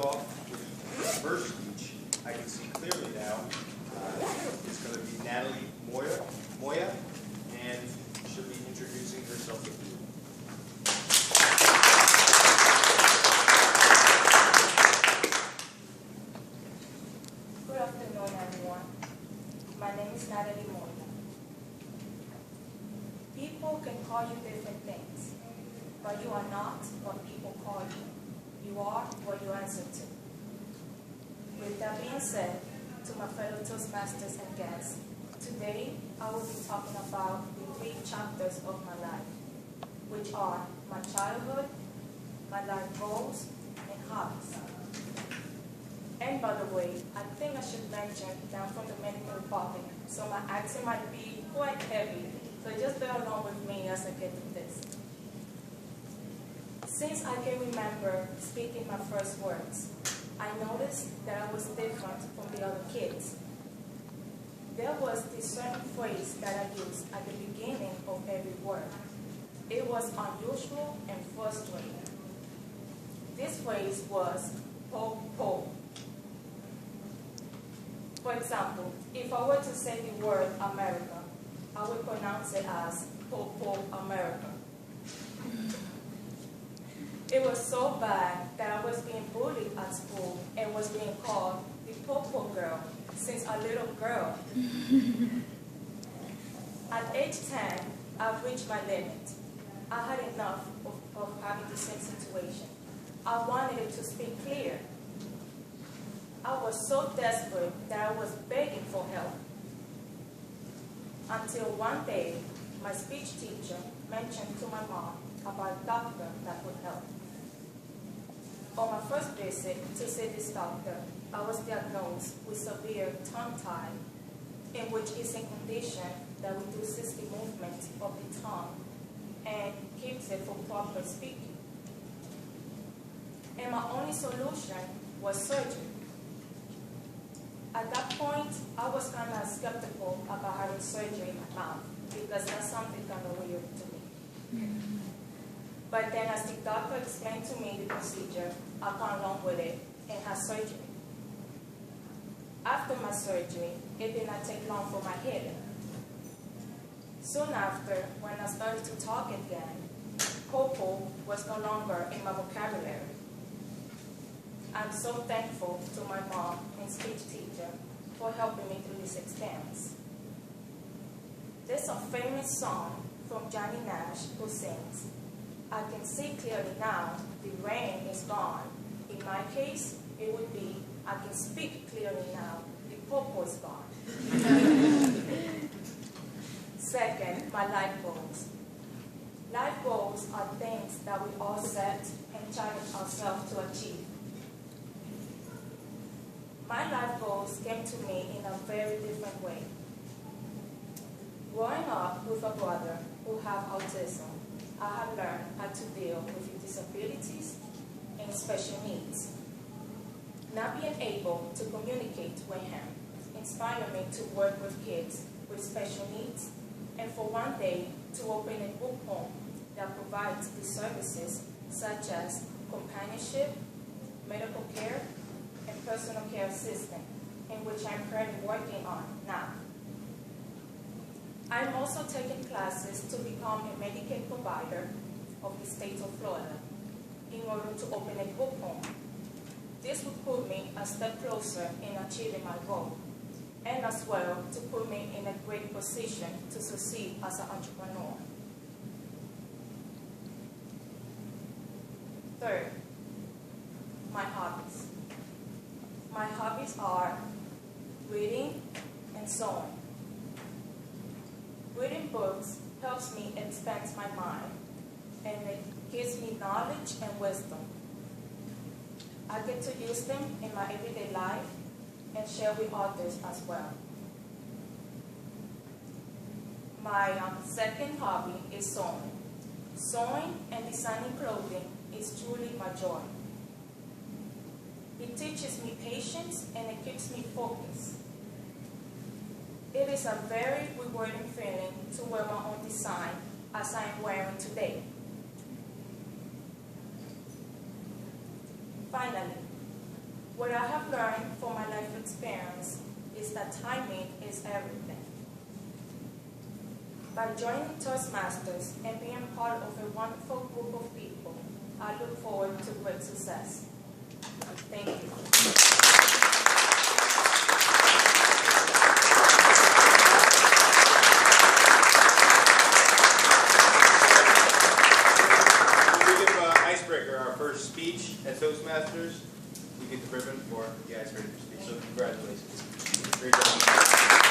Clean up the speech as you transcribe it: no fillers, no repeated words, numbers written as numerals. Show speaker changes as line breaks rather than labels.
off with the first speech. I can see clearly now. It's going to be Nathalie Moya, and she'll be introducing herself to you.
Good afternoon, everyone. My name is Nathalie Moya. People can call you different things, but you are not what people call you. You are what you answer to. With that being said, to my fellow Toastmasters and guests, today I will be talking about the 3 chapters of my life, which are my childhood, my life goals, and hobbies. And by the way, I think I should mention that I'm from the Dominican Republic, so my accent might be quite heavy, so just bear along with me as I get through this. Since I can remember speaking my first words, I noticed that I was different from the other kids. There was this certain phrase that I used at the beginning of every word. It was unusual and frustrating. This phrase was po po. For example, if I were to say the word America, I would pronounce it as po po America. It was so bad that I was being bullied at school and was being called the po-po girl since a little girl. At age 10, I've reached my limit. I had enough of having the same situation. I wanted it to speak clear. I was so desperate that I was begging for help. Until one day, my speech teacher mentioned to my mom about a doctor that would help. On my first visit to see this doctor, I was diagnosed with severe tongue-tie, in which is a condition that reduces the movement of the tongue and keeps it for proper speaking. And my only solution was surgery. At that point, I was kind of skeptical about having surgery in my mouth because that's something kind of weird to me. But then as the doctor explained to me the procedure, I gone along with it and had surgery. After my surgery, it did not take long for my healing. Soon after, when I started to talk again, po-po was no longer in my vocabulary. I'm so thankful to my mom and speech teacher for helping me through this experience. There's a famous song from Johnny Nash who sings, "I can see clearly now, the rain is gone." In my case, it would be, "I can speak clearly now, the po-po is gone." Second, my life goals. Life goals are things that we all set and challenge ourselves to achieve. My life goals came to me in a very different way. Growing up with a brother who has autism, I have learned how to deal with disabilities and special needs. Not being able to communicate with him inspired me to work with kids with special needs and for one day to open a group home that provides the services such as companionship, medical care, and personal care assistant, in which I'm currently working on now. I'm also taking classes to become a Medicaid provider of the state of Florida in order to open a group home. This would put me a step closer in achieving my goal, and as well to put me in a great position to succeed as an entrepreneur. Third, my hobbies. My hobbies are reading and sewing. Reading books helps me expand my mind, and it gives me knowledge and wisdom. I get to use them in my everyday life and share with others as well. My second hobby is sewing. Sewing and designing clothing is truly my joy. It teaches me patience and it keeps me focused. It is a very rewarding feeling to wear my own design as I am wearing today. Finally, What I have learned from my life experience is that timing is everything. By joining Toastmasters and being part of a wonderful group of people, I look forward to great success. Thank you.
We give Icebreaker our first speech at Toastmasters. You get the ribbon for the Icebreaker speech. So congratulations. Great job.